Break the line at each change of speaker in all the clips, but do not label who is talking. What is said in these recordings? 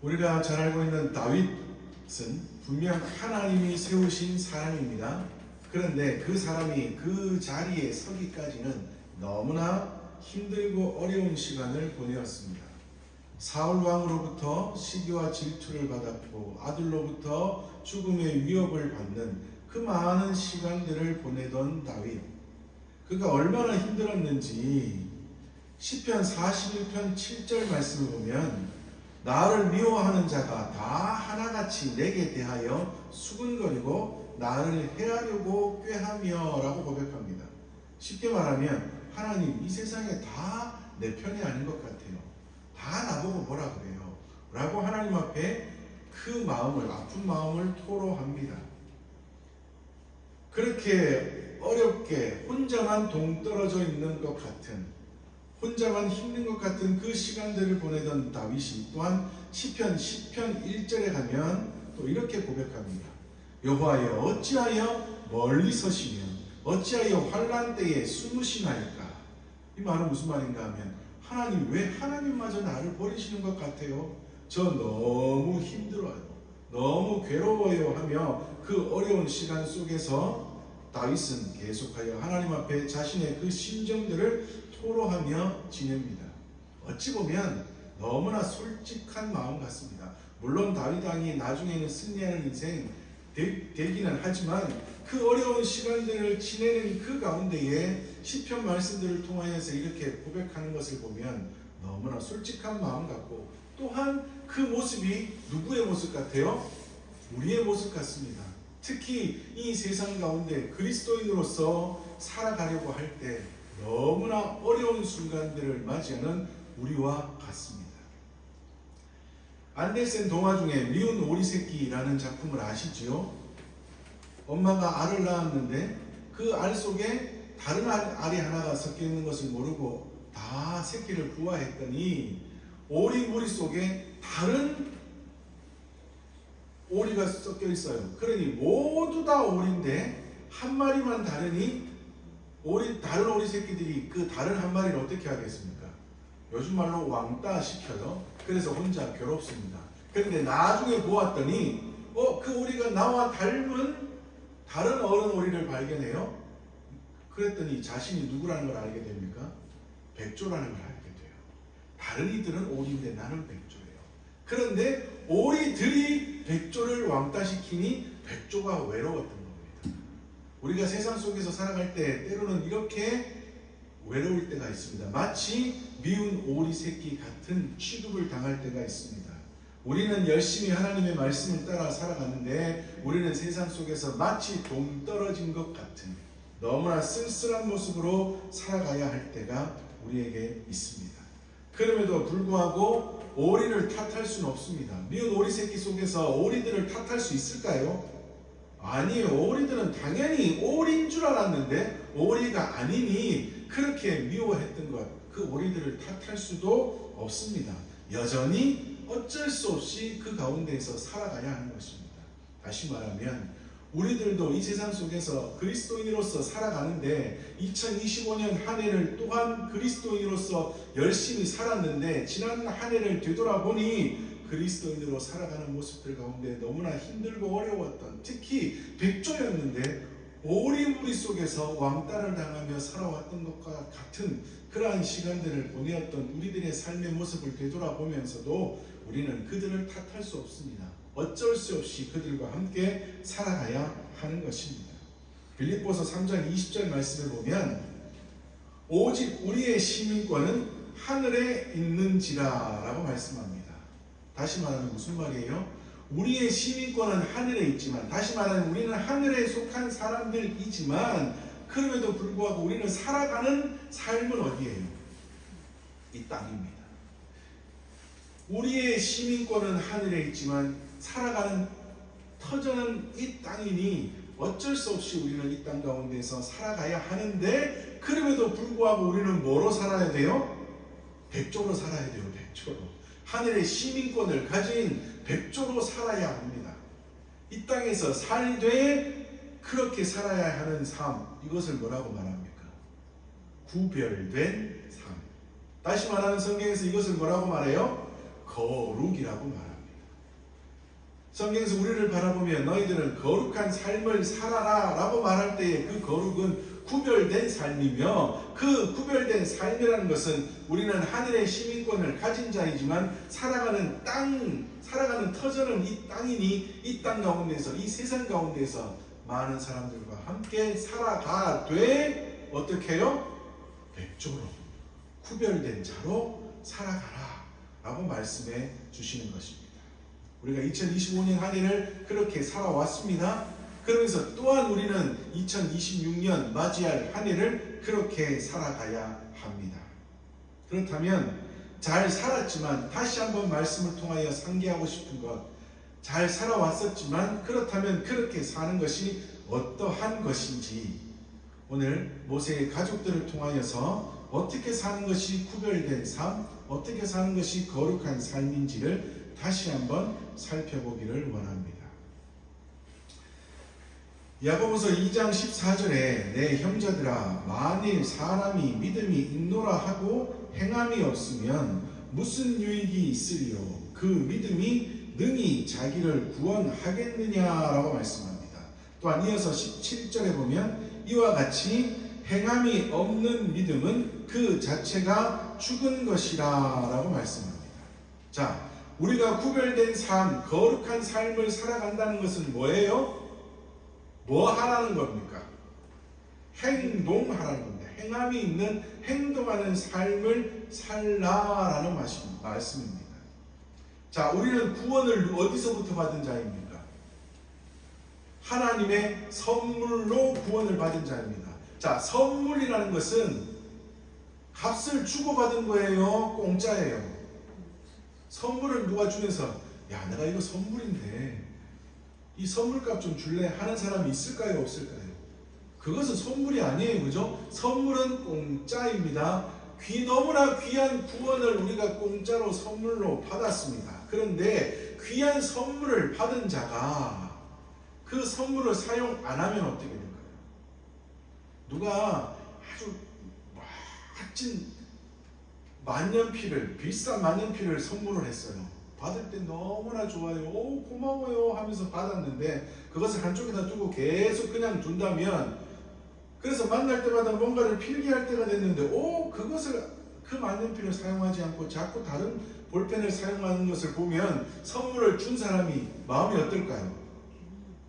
우리가 잘 알고 있는 다윗은 분명 하나님이 세우신 사람입니다. 그런데 그 사람이 그 자리에 서기까지는 너무나 힘들고 어려운 시간을 보내었습니다. 사울 왕으로부터 시기와 질투를 받았고 아들로부터 죽음의 위협을 받는 그 많은 시간들을 보내던 다윗, 그가 얼마나 힘들었는지 시편 41편 7절 말씀을 보면 나를 미워하는 자가 다 하나같이 내게 대하여 수군거리고 나를 해하려고 꾀하며 라고 고백합니다. 쉽게 말하면 하나님, 이 세상에 다 내 편이 아닌 것 같아요. 다 나보고 뭐라 그래요 라고 하나님 앞에 그 마음을, 아픈 마음을 토로합니다. 그렇게 어렵게 혼자만 동떨어져 있는 것 같은, 혼자만 힘든 것 같은 그 시간들을 보내던 다윗이 또한 시편 10편 1절에 가면 또 이렇게 고백합니다. 여호와여, 어찌하여 멀리 서시며 어찌하여 환난 때에 숨으시나이까. 이 말은 무슨 말인가 하면, 하나님, 왜 하나님마저 나를 버리시는 것 같아요? 저 너무 힘들어요, 너무 괴로워요 하며 그 어려운 시간 속에서 다윗은 계속하여 하나님 앞에 자신의 그 심정들을 토로하며 지냅니다. 어찌 보면 너무나 솔직한 마음 같습니다. 물론 다윗 왕이 나중에는 승리하는 인생 되기는 하지만 그 어려운 시간들을 지내는 그 가운데에 시편 말씀들을 통하여서 이렇게 고백하는 것을 보면 너무나 솔직한 마음 같고, 또한 그 모습이 누구의 모습 같아요? 우리의 모습 같습니다. 특히 이 세상 가운데 그리스도인으로서 살아가려고 할 때 너무나 어려운 순간들을 맞이하는 우리와 같습니다. 안데센 동화 중에 미운 오리 새끼라는 작품을 아시지요? 엄마가 알을 낳았는데 그 알 속에 다른 알이 하나가 섞여 있는 것을 모르고 다 새끼를 부화했더니 오리 무리 속에 다른 오리가 섞여 있어요. 그러니 모두 다 오리인데 한 마리만 다르니 다른 오리 새끼들이 그 다른 한 마리를 어떻게 하겠습니까? 요즘 말로 왕따 시켜요. 그래서 혼자 괴롭습니다. 그런데 나중에 보았더니 그 오리가 나와 닮은 다른 어른 오리를 발견해요. 그랬더니 자신이 누구라는 걸 알게 됩니까? 백조라는 걸 알게 돼요. 다른 이들은 오리인데 나는 백조예요. 그런데 오리들이 백조를 왕따시키니 백조가 외로웠던 겁니다. 우리가 세상 속에서 살아갈 때 때로는 이렇게 외로울 때가 있습니다. 마치 미운 오리 새끼 같은 취급을 당할 때가 있습니다. 우리는 열심히 하나님의 말씀을 따라 살아가는데 우리는 세상 속에서 마치 동떨어진 것 같은 너무나 쓸쓸한 모습으로 살아가야 할 때가 우리에게 있습니다. 그럼에도 불구하고 오리를 탓할 수는 없습니다. 미운 오리 새끼 속에서 오리들을 탓할 수 있을까요? 아니에요. 오리들은 당연히 오리인 줄 알았는데 오리가 아니니 그렇게 미워했던 것, 그 오리들을 탓할 수도 없습니다. 여전히 어쩔 수 없이 그 가운데에서 살아가야 하는 것입니다. 다시 말하면 우리들도 이 세상 속에서 그리스도인으로서 살아가는데 2025년 한 해를 또한 그리스도인으로서 열심히 살았는데 지난 한 해를 되돌아보니 그리스도인으로 살아가는 모습들 가운데 너무나 힘들고 어려웠던, 특히 백조였는데 오리무리 속에서 왕따를 당하며 살아왔던 것과 같은 그러한 시간들을 보내었던 우리들의 삶의 모습을 되돌아보면서도 우리는 그들을 탓할 수 없습니다. 어쩔 수 없이 그들과 함께 살아가야 하는 것입니다. 빌립보서 3장 20절 말씀을 보면 오직 우리의 시민권은 하늘에 있는지라 라고 말씀합니다. 다시 말하면 무슨 말이에요? 우리의 시민권은 하늘에 있지만, 다시 말하면 우리는 하늘에 속한 사람들이지만 그럼에도 불구하고 우리는 살아가는 삶은 어디예요? 이 땅입니다. 우리의 시민권은 하늘에 있지만 살아가는 터전은 이 땅이니 어쩔 수 없이 우리는 이 땅 가운데서 살아가야 하는데 그럼에도 불구하고 우리는 뭐로 살아야 돼요? 백조로 살아야 돼요. 백조로. 하늘의 시민권을 가진 백조로 살아야 합니다. 이 땅에서 살되 그렇게 살아야 하는 삶, 이것을 뭐라고 말합니까? 구별된 삶. 다시 말하는 성경에서 이것을 뭐라고 말해요? 거룩이라고 말합니다. 성경에서 우리를 바라보며 너희들은 거룩한 삶을 살아라 라고 말할 때에 그 거룩은 구별된 삶이며, 그 구별된 삶이라는 것은 우리는 하늘의 시민권을 가진 자이지만 살아가는 터전은 이 땅이니 이 땅 가운데서, 이 세상 가운데서 많은 사람들과 함께 살아가되 어떻게 해요? 백조로 구별된 자로 살아가라 라고 말씀해 주시는 것입니다. 우리가 2025년 한 해를 그렇게 살아왔습니다. 그러면서 또한 우리는 2026년 맞이할 한 해를 그렇게 살아가야 합니다. 그렇다면 잘 살았지만, 다시 한번 말씀을 통하여 상기하고 싶은 것, 잘 살아왔었지만 그렇다면 그렇게 사는 것이 어떠한 것인지, 오늘 모세의 가족들을 통하여서 어떻게 사는 것이 구별된 삶, 어떻게 사는 것이 거룩한 삶인지를 다시 한번 살펴보기를 원합니다. 야고보서 2장 14절에 내 형제들아, 만일 사람이 믿음이 있노라 하고 행함이 없으면 무슨 유익이 있으리요? 그 믿음이 능히 자기를 구원하겠느냐라고 말씀합니다. 또한 이어서 17절에 보면 이와 같이 행함이 없는 믿음은 그 자체가 죽은 것이라 라고 말씀합니다. 자, 우리가 구별된 삶, 거룩한 삶을 살아간다는 것은 뭐예요? 뭐 하라는 겁니까? 행동하라는 겁니다. 행함이 있는, 행동하는 삶을 살라라는 말씀입니다. 자, 우리는 구원을 어디서부터 받은 자입니까? 하나님의 선물로 구원을 받은 자입니다. 자, 선물이라는 것은 값을 주고 받은 거예요? 공짜예요? 선물을 누가 주면서 야, 내가 이거 선물인데 이 선물값 좀 줄래? 하는 사람이 있을까요? 없을까요? 그것은 선물이 아니에요. 그죠? 선물은 공짜입니다. 너무나 귀한 구원을 우리가 공짜로 선물로 받았습니다. 그런데 귀한 선물을 받은 자가 그 선물을 사용 안 하면 어떻게 될까요? 누가 아주 멋진 만년필을, 비싼 만년필을 선물을 했어요. 받을 때 너무나 좋아요. 오, 고마워요 하면서 받았는데 그것을 한쪽에다 두고 계속 그냥 둔다면, 그래서 만날 때마다 뭔가를 필기할 때가 됐는데 그 만년필을 사용하지 않고 자꾸 다른 볼펜을 사용하는 것을 보면 선물을 준 사람이 마음이 어떨까요?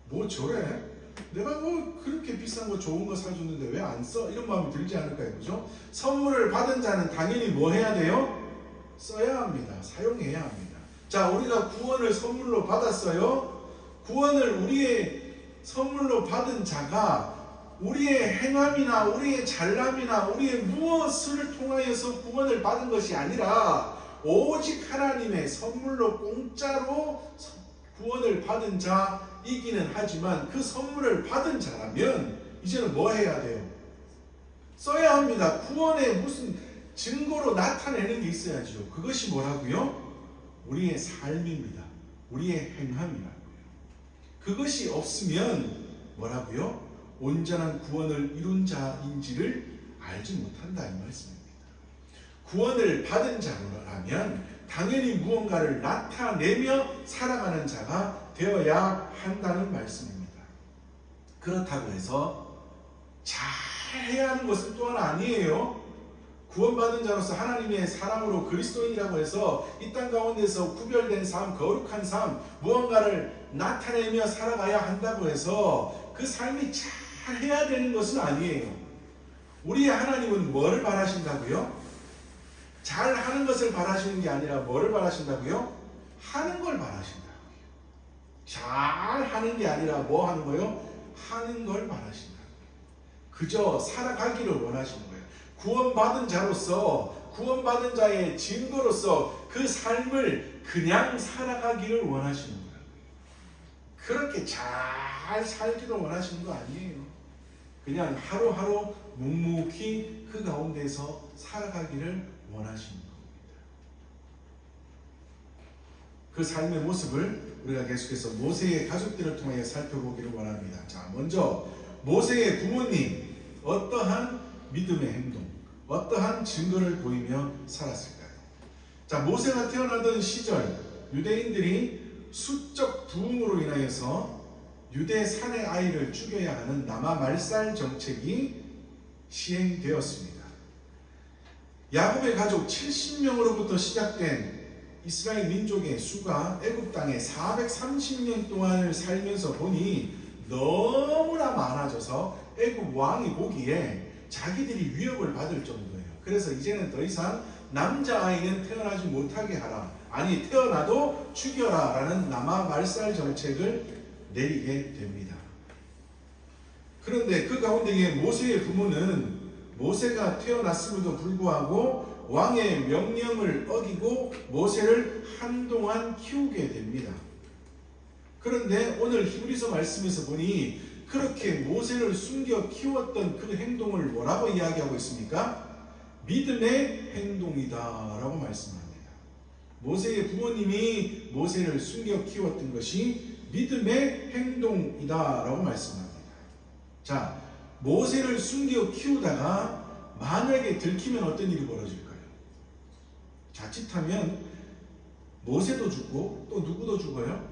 뭐 저래? 내가 뭐 그렇게 비싼 거 좋은 거 사줬는데 왜 안 써? 이런 마음이 들지 않을까요? 그죠? 선물을 받은 자는 당연히 뭐 해야 돼요? 써야 합니다. 사용해야 합니다. 자, 우리가 구원을 선물로 받았어요. 구원을 우리의 선물로 받은 자가 우리의 행함이나 우리의 잘남이나 우리의 무엇을 통하여서 구원을 받은 것이 아니라 오직 하나님의 선물로 공짜로 구원을 받은 자이기는 하지만, 그 선물을 받은 자라면 이제는 뭐 해야 돼요? 써야 합니다. 구원의 무슨 증거로 나타내는 게 있어야죠. 그것이 뭐라고요? 우리의 삶입니다. 우리의 행함이라고요. 그것이 없으면 뭐라고요? 온전한 구원을 이룬 자인지를 알지 못한다 이 말씀입니다. 구원을 받은 자라면 당연히 무언가를 나타내며 살아가는 자가 되어야 한다는 말씀입니다. 그렇다고 해서 잘해야 하는 것은 또한 아니에요. 구원받은 자로서 하나님의 사랑으로 그리스도인이라고 해서 이 땅 가운데서 구별된 삶, 거룩한 삶, 무언가를 나타내며 살아가야 한다고 해서 그 삶이 잘해야 되는 것은 아니에요. 우리의 하나님은 뭐를 바라신다고요? 잘하는 것을 바라시는 게 아니라 뭐를 바라신다고요? 하는 걸 바라신다고요. 잘하는 게 아니라 뭐 하는 거요? 하는 걸 바라신다고요. 그저 살아가기를 원하시는 거예요. 구원받은 자로서, 구원받은 자의 증거로서 그 삶을 그냥 살아가기를 원하시는 거예요. 그렇게 잘 살기를 원하시는 거 아니에요. 그냥 하루하루 묵묵히 그 가운데서 살아가기를 원하시는 겁니다. 그 삶의 모습을 우리가 계속해서 모세의 가족들을 통해 살펴보기를 원합니다. 자, 먼저 모세의 부모님 어떠한 믿음의 행동, 어떠한 증거를 보이며 살았을까요? 자, 모세가 태어나던 시절 유대인들이 수적 부흥으로 인하여서 유대 산의 아이를 죽여야 하는 남아 말살 정책이 시행되었습니다. 야곱의 가족 70명으로부터 시작된 이스라엘 민족의 수가 애굽 땅에 430년 동안을 살면서 보니 너무나 많아져서 애굽 왕이 보기에 자기들이 위협을 받을 정도예요. 그래서 이제는 더 이상 남자아이는 태어나지 못하게 하라, 아니 태어나도 죽여라 라는 남아 말살 정책을 내리게 됩니다. 그런데 그 가운데 모세의 부모는 모세가 태어났음에도 불구하고 왕의 명령을 어기고 모세를 한동안 키우게 됩니다. 그런데 오늘 히브리서 말씀에서 보니 그렇게 모세를 숨겨 키웠던 그 행동을 뭐라고 이야기하고 있습니까? 믿음의 행동이다 라고 말씀합니다. 모세의 부모님이 모세를 숨겨 키웠던 것이 믿음의 행동이다 라고 말씀합니다. 자, 모세를 숨겨 키우다가 만약에 들키면 어떤 일이 벌어질까요? 자칫하면 모세도 죽고 또 누구도 죽어요?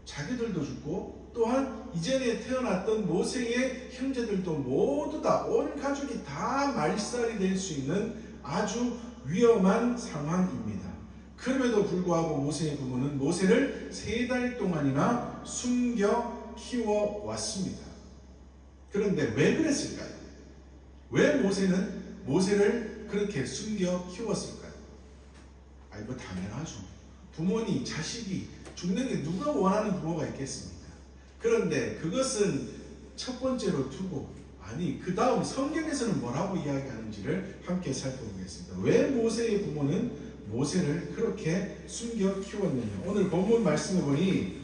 자기들도 죽고 또한 이전에 태어났던 모세의 형제들도 모두 다 온 가족이 다 말살이 될 수 있는 아주 위험한 상황입니다. 그럼에도 불구하고 모세의 부모는 모세를 3달 동안이나 숨겨 키워왔습니다. 그런데 왜 그랬을까요? 왜 모세는 모세를 그렇게 숨겨 키웠을까요? 이거 당연하죠. 부모니 자식이 죽는 게 누가 원하는 부모가 있겠습니까? 그런데 그것은 첫 번째로 두고, 아니 그 다음 성경에서는 뭐라고 이야기하는지를 함께 살펴보겠습니다. 왜 모세의 부모는 모세를 그렇게 숨겨 키웠느냐. 오늘 본문 말씀을 보니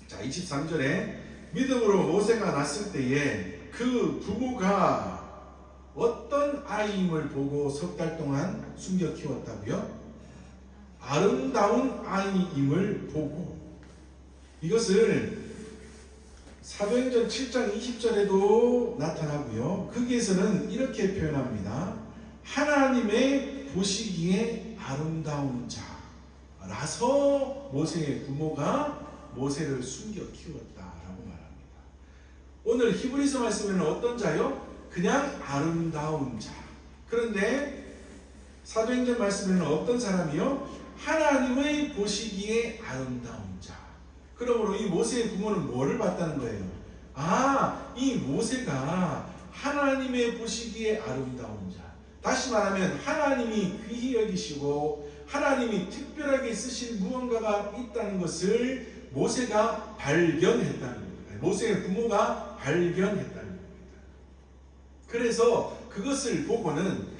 23절에 믿음으로 모세가 낳았을 때에 그 부모가 어떤 아이임을 보고 3달 동안 숨겨 키웠다고요? 아름다운 아이임을 보고. 이것을 사도행전 7장 20절에도 나타나고요. 거기에서는 이렇게 표현합니다. 하나님의 보시기에 아름다운 자라서 모세의 부모가 모세를 숨겨 키웠다라고 말합니다. 오늘 히브리서 말씀에는 어떤 자요? 그냥 아름다운 자. 그런데 사도행전 말씀에는 어떤 사람이요? 하나님의 보시기에 아름다운 자. 그러므로 이 모세의 부모는 뭐를 봤다는 거예요? 이 모세가 하나님의 보시기에 아름다운 자. 다시 말하면 하나님이 귀히 여기시고 하나님이 특별하게 쓰신 무언가가 있다는 것을 모세가 발견했다는 겁니다. 모세의 부모가 발견했다는 겁니다. 그래서 그것을 보고는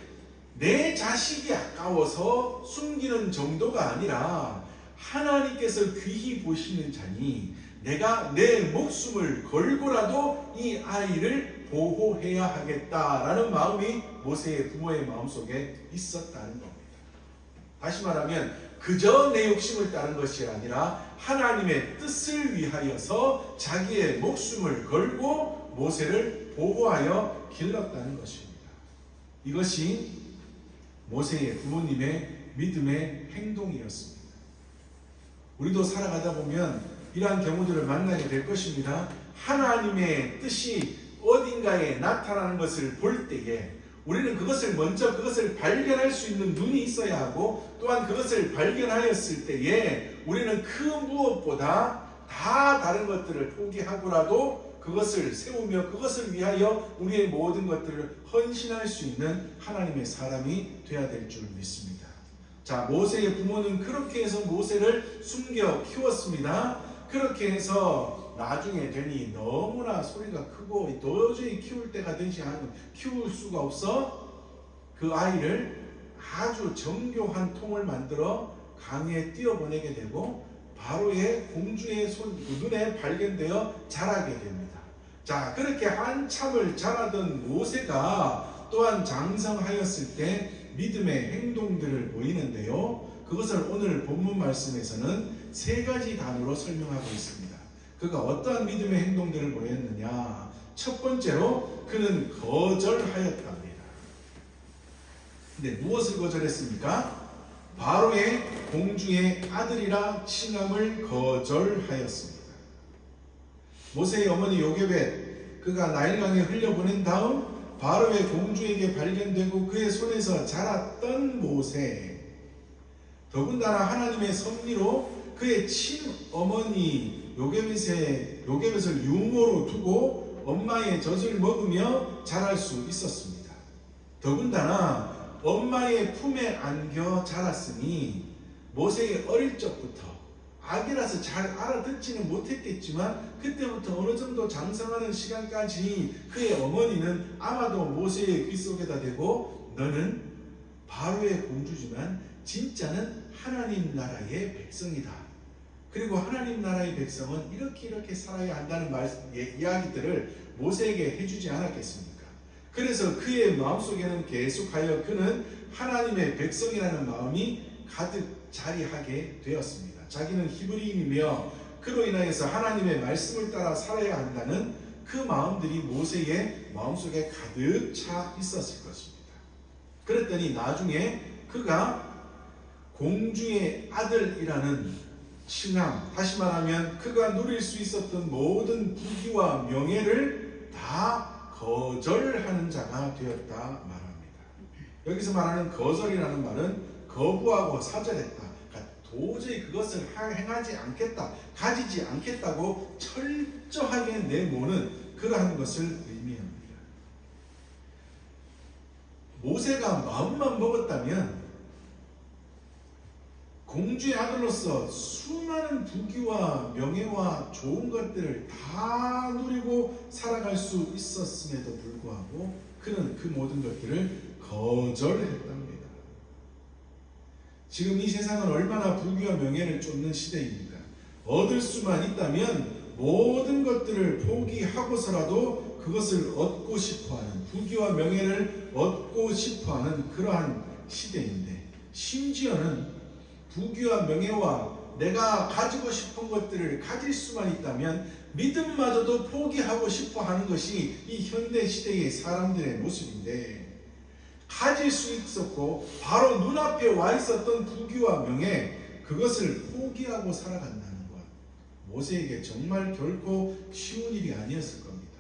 내 자식이 아까워서 숨기는 정도가 아니라 하나님께서 귀히 보시는 자니 내가 내 목숨을 걸고라도 이 아이를 보호해야 하겠다라는 마음이 모세의 부모의 마음속에 있었다는 겁니다. 다시 말하면 그저 내 욕심을 따른 것이 아니라 하나님의 뜻을 위하여서 자기의 목숨을 걸고 모세를 보호하여 길렀다는 것입니다. 이것이 모세의 부모님의 믿음의 행동이었습니다. 우리도 살아가다 보면 이러한 경우들을 만나게 될 것입니다. 하나님의 뜻이 어딘가에 나타나는 것을 볼 때에 우리는 먼저 그것을 발견할 수 있는 눈이 있어야 하고, 또한 그것을 발견하였을 때에 우리는 그 무엇보다 다 다른 것들을 포기하고라도 그것을 세우며 그것을 위하여 우리의 모든 것들을 헌신할 수 있는 하나님의 사람이 되어야 될 줄 믿습니다. 자, 모세의 부모는 그렇게 해서 모세를 숨겨 키웠습니다. 그렇게 해서 나중에 되니 너무나 소리가 크고 도저히 키울 때가 되지 않은, 키울 수가 없어 그 아이를 아주 정교한 통을 만들어 강에 띄어보내게 되고 바로의 공주의 눈에 발견되어 자라게 됩니다. 자, 그렇게 한참을 자라던 모세가 또한 장성하였을 때 믿음의 행동들을 보이는데요. 그것을 오늘 본문 말씀에서는 3가지 단어로 설명하고 있습니다. 그가 어떠한 믿음의 행동들을 보였느냐? 첫 번째로 그는 거절하였답니다. 근데 무엇을 거절했습니까? 바로의 공주의 아들이라 칭함을 거절하였습니다. 모세의 어머니 요게벳, 그가 나일강에 흘려보낸 다음 바로의 공주에게 발견되고 그의 손에서 자랐던 모세, 더군다나 하나님의 섭리로 그의 친어머니 요게벳을 유모로 두고 엄마의 젖을 먹으며 자랄 수 있었습니다. 더군다나 엄마의 품에 안겨 자랐으니 모세의 어릴 적부터, 아기라서 잘 알아듣지는 못했겠지만 그때부터 어느 정도 장성하는 시간까지 그의 어머니는 아마도 모세의 귓속에다 대고 너는 바로의 공주지만 진짜는 하나님 나라의 백성이다. 그리고 하나님 나라의 백성은 이렇게 살아야 한다는 이야기들을 모세에게 해주지 않았겠습니까? 그래서 그의 마음속에는 계속하여 그는 하나님의 백성이라는 마음이 가득 자리하게 되었습니다. 자기는 히브리인이며 그로 인하여서 하나님의 말씀을 따라 살아야 한다는 그 마음들이 모세의 마음속에 가득 차 있었을 것입니다. 그랬더니 나중에 그가 공주의 아들이라는 칭함, 다시 말하면 그가 누릴 수 있었던 모든 부귀와 명예를 다 거절하는 자가 되었다 말합니다. 여기서 말하는 거절이라는 말은 거부하고 사절했다. 그러니까 도저히 그것을 행하지 않겠다, 가지지 않겠다고 철저하게 내모는 그러한 것을 의미합니다. 모세가 마음만 먹었다면 공주의 아들로서 수많은 부귀와 명예와 좋은 것들을 다 누리고 살아갈 수 있었음에도 불구하고 그는 그 모든 것들을 거절했답니다. 지금 이 세상은 얼마나 부귀와 명예를 쫓는 시대입니까? 얻을 수만 있다면 모든 것들을 포기하고서라도 그것을 얻고 싶어하는, 부귀와 명예를 얻고 싶어하는 그러한 시대인데, 심지어는 부귀와 명예와 내가 가지고 싶은 것들을 가질 수만 있다면 믿음마저도 포기하고 싶어 하는 것이 이 현대 시대의 사람들의 모습인데, 가질 수 있었고 바로 눈앞에 와 있었던 부귀와 명예, 그것을 포기하고 살아간다는 것, 모세에게 정말 결코 쉬운 일이 아니었을 겁니다.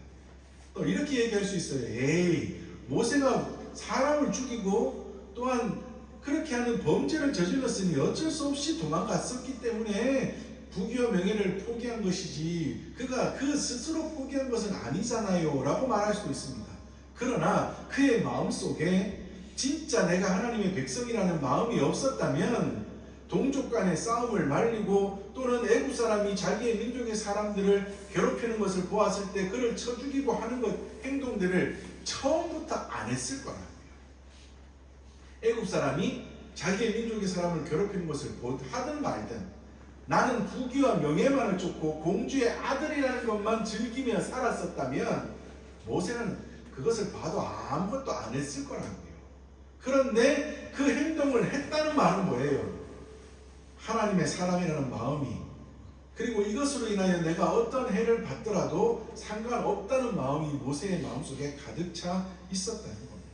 또 이렇게 얘기할 수 있어요. 에이, 모세가 사람을 죽이고 또한 그렇게 하는 범죄를 저질렀으니 어쩔 수 없이 도망갔었기 때문에 부귀와 명예를 포기한 것이지 그가 그 스스로 포기한 것은 아니잖아요 라고 말할 수도 있습니다. 그러나 그의 마음속에 진짜 내가 하나님의 백성이라는 마음이 없었다면 동족 간의 싸움을 말리고 또는 애국 사람이 자기의 민족의 사람들을 괴롭히는 것을 보았을 때 그를 쳐 죽이고 하는 것, 행동들을 처음부터 안 했을 거라. 애국 사람이 자기의 민족의 사람을 괴롭히는 것을 하든 말든 나는 부귀와 명예만을 쫓고 공주의 아들이라는 것만 즐기며 살았었다면 모세는 그것을 봐도 아무것도 안 했을 거라고요. 그런데 그 행동을 했다는 말은 뭐예요? 하나님의 사람이라는 마음이, 그리고 이것으로 인하여 내가 어떤 해를 받더라도 상관없다는 마음이 모세의 마음속에 가득 차 있었다는 겁니다.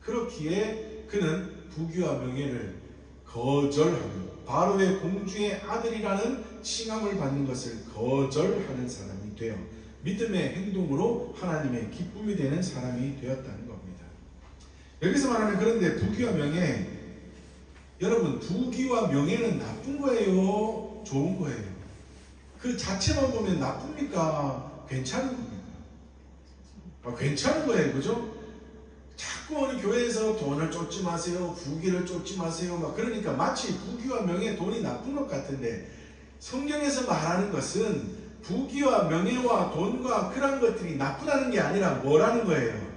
그렇기에 그는 부귀와 명예를 거절하고 바로의 공주의 아들이라는 칭함을 받는 것을 거절하는 사람이 되어 믿음의 행동으로 하나님의 기쁨이 되는 사람이 되었다는 겁니다. 여기서 말하는, 그런데 부귀와 명예, 여러분 부귀와 명예는 나쁜 거예요? 좋은 거예요? 그 자체만 보면 나쁩니까? 괜찮은 겁니다. 괜찮은 거예요. 그죠? 자꾸 어느 교회에서 돈을 쫓지 마세요, 부귀를 쫓지 마세요, 막 그러니까 마치 부귀와 명예, 돈이 나쁜 것 같은데, 성경에서 말하는 것은 부귀와 명예와 돈과 그러한 것들이 나쁘다는 게 아니라 뭐라는 거예요?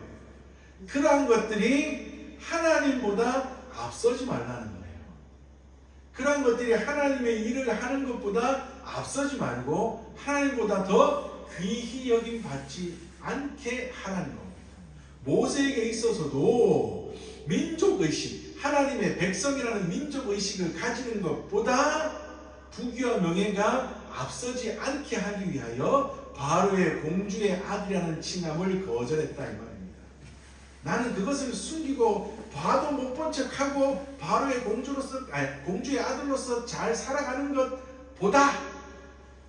그러한 것들이 하나님보다 앞서지 말라는 거예요. 그러한 것들이 하나님의 일을 하는 것보다 앞서지 말고 하나님보다 더 귀히 여김 받지 않게 하라는 겁니다. 모세에게 있어서도 민족의식, 하나님의 백성이라는 민족의식을 가지는 것보다 부귀와 명예가 앞서지 않게 하기 위하여 바로의 공주의 아들이라는 칭함을 거절했다 이 말입니다. 나는 그것을 숨기고 봐도 못 본 척하고 바로의 공주의 아들로서 잘 살아가는 것보다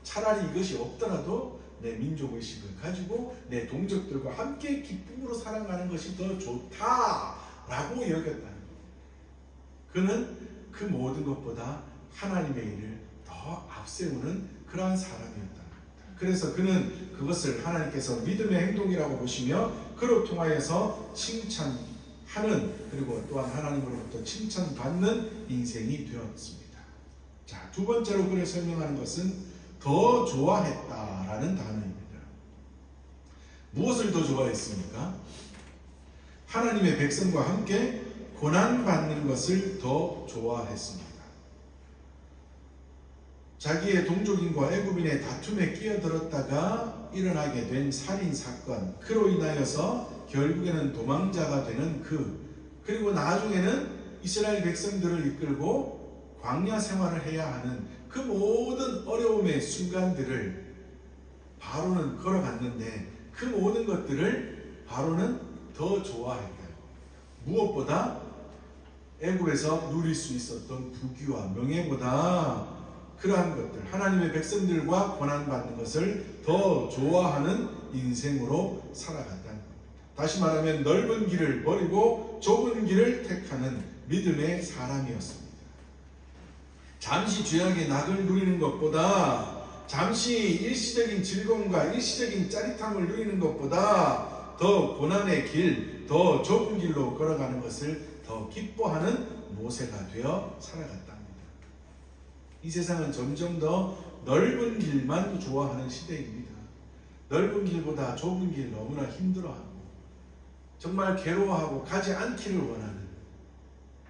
차라리 이것이 없더라도 내 민족의식을 가지고 내 동족들과 함께 기쁨으로 살아가는 것이 더 좋다라고 여겼다는 겁니다. 그는 그 모든 것보다 하나님의 일을 더 앞세우는 그러한 사람이었다는 겁니다. 그래서 그는 그것을 하나님께서 믿음의 행동이라고 보시며 그로 통하여서 칭찬하는, 그리고 또한 하나님으로부터 칭찬받는 인생이 되었습니다. 자, 두 번째로 그를 설명하는 것은 더 좋아했다라는 단어입니다. 무엇을 더 좋아했습니까? 하나님의 백성과 함께 고난받는 것을 더 좋아했습니다. 자기의 동족인과 애굽인의 다툼에 끼어들었다가 일어나게 된 살인사건, 그로 인하여서 결국에는 도망자가 되는 그리고 나중에는 이스라엘 백성들을 이끌고 광야 생활을 해야 하는 그 모든 어려움의 순간들을 바로는 걸어갔는데 그 모든 것들을 바로는 더 좋아했다. 무엇보다 애굽에서 누릴 수 있었던 부귀와 명예보다 그러한 것들, 하나님의 백성들과 고난받는 것을 더 좋아하는 인생으로 살아갔다는 겁니다. 다시 말하면 넓은 길을 버리고 좁은 길을 택하는 믿음의 사람이었습니다. 잠시 죄악의 낙을 누리는 것보다, 잠시 일시적인 즐거움과 일시적인 짜릿함을 누리는 것보다 더 고난의 길, 더 좁은 길로 걸어가는 것을 더 기뻐하는 모세가 되어 살아갔답니다. 이 세상은 점점 더 넓은 길만 좋아하는 시대입니다. 넓은 길보다 좁은 길 너무나 힘들어하고 정말 괴로워하고 가지 않기를 원하는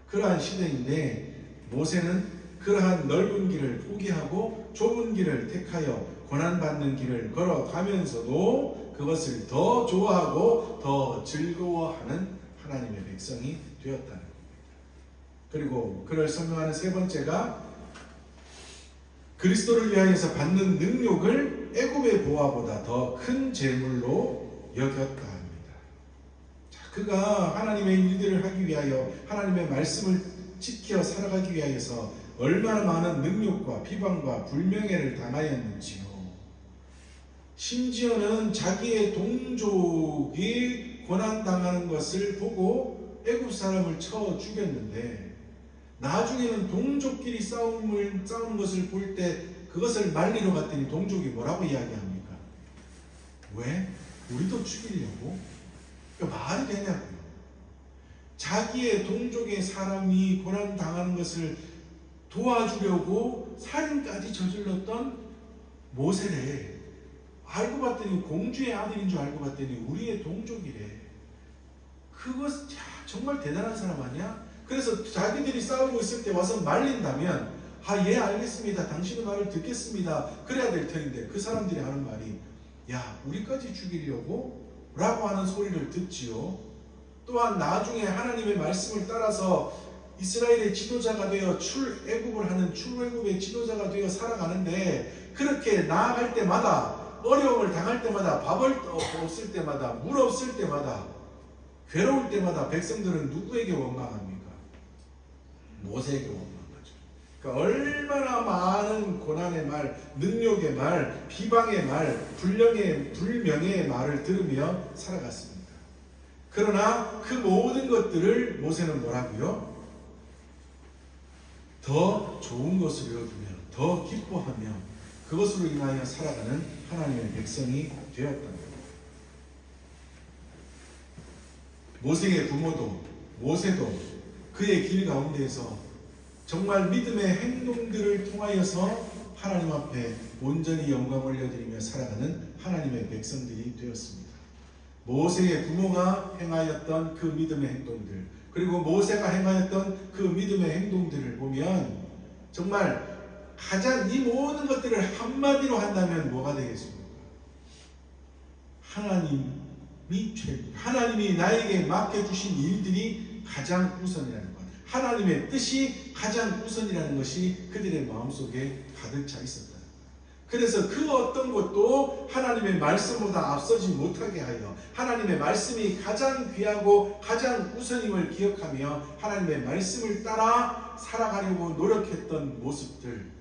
그러한 시대인데, 모세는 그러한 넓은 길을 포기하고 좁은 길을 택하여 고난받는 길을 걸어가면서도 그것을 더 좋아하고 더 즐거워하는 하나님의 백성이 되었다는 겁니다. 그리고 그를 설명하는 세 번째가 그리스도를 위하여서 받는 능력을 애굽의 보화보다 더 큰 재물로 여겼다 합니다. 자, 그가 하나님의 일들을 하기 위하여 하나님의 말씀을 지켜 살아가기 위하여서 얼마나 많은 능력과 비방과 불명예를 당하였는지요. 심지어는 자기의 동족이 고난당하는 것을 보고 애굽 사람을 쳐 죽였는데, 나중에는 동족끼리 싸우는 것을 볼 때 그것을 말리러 갔더니 동족이 뭐라고 이야기합니까? 왜? 우리도 죽이려고? 말이 되냐고요. 자기의 동족의 사람이 고난당하는 것을 도와주려고 살인까지 저질렀던 모세를 알고 봤더니 공주의 아들인 줄 알고 봤더니 우리의 동족이래. 그것 정말 대단한 사람 아니야? 그래서 자기들이 싸우고 있을 때 와서 말린다면, 예, 알겠습니다, 당신의 말을 듣겠습니다, 그래야 될 텐데, 그 사람들이 하는 말이 야, 우리까지 죽이려고? 라고 하는 소리를 듣지요. 또한 나중에 하나님의 말씀을 따라서 이스라엘의 지도자가 되어 출애굽을 하는 출애굽의 지도자가 되어 살아가는데, 그렇게 나아갈 때마다, 어려움을 당할 때마다, 밥을 없을 때마다, 물 없을 때마다, 괴로울 때마다 백성들은 누구에게 원망합니까? 모세에게 원망하죠. 그러니까 얼마나 많은 고난의 말, 능력의 말, 비방의 말, 불명예의 말을 들으며 살아갔습니다. 그러나 그 모든 것들을 모세는 뭐라고요? 더 좋은 것을 여기며 더 기뻐하며 그것으로 인하여 살아가는 하나님의 백성이 되었다. 모세의 부모도 모세도 그의 길 가운데에서 정말 믿음의 행동들을 통하여서 하나님 앞에 온전히 영광을 올려드리며 살아가는 하나님의 백성들이 되었습니다. 모세의 부모가 행하였던 그 믿음의 행동들, 그리고 모세가 행하였던 그 믿음의 행동들을 보면 정말 가장 이 모든 것들을 한마디로 한다면 뭐가 되겠습니까? 하나님이 나에게 맡겨주신 일들이 가장 우선이라는 것, 하나님의 뜻이 가장 우선이라는 것이 그들의 마음속에 가득 차 있었다. 그래서 그 어떤 것도 하나님의 말씀보다 앞서지 못하게 하여 하나님의 말씀이 가장 귀하고 가장 우선임을 기억하며 하나님의 말씀을 따라 살아가려고 노력했던 모습들,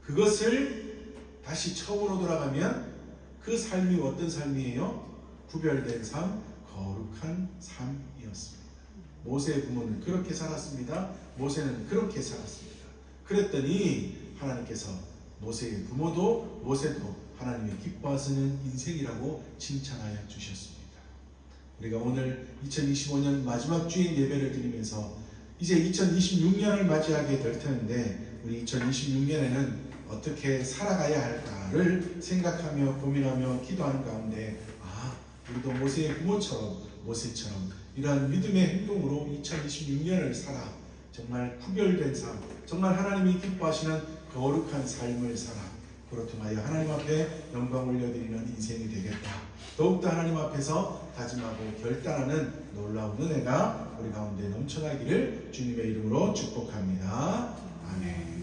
그것을 다시 처음으로 돌아가면 그 삶이 어떤 삶이에요? 구별된 삶, 거룩한 삶이었습니다. 모세의 부모는 그렇게 살았습니다. 모세는 그렇게 살았습니다. 그랬더니 하나님께서 모세의 부모도 모세도 하나님이 기뻐하시는 인생이라고 칭찬하여 주셨습니다. 우리가 오늘 2025년 마지막 주일 예배를 드리면서 이제 2026년을 맞이하게 될 텐데, 우리 2026년에는 어떻게 살아가야 할까를 생각하며 고민하며 기도하는 가운데, 우리도 모세의 부모처럼 모세처럼 이러한 믿음의 행동으로 2026년을 살아 정말 구별된 삶, 정말 하나님이 기뻐하시는 거룩한 삶을 살아 그로 통하여 하나님 앞에 영광 올려드리는 인생이 되겠다. 더욱더 하나님 앞에서 다짐하고 결단하는 놀라운 은혜가 우리 가운데 넘쳐나기를 주님의 이름으로 축복합니다. 아멘.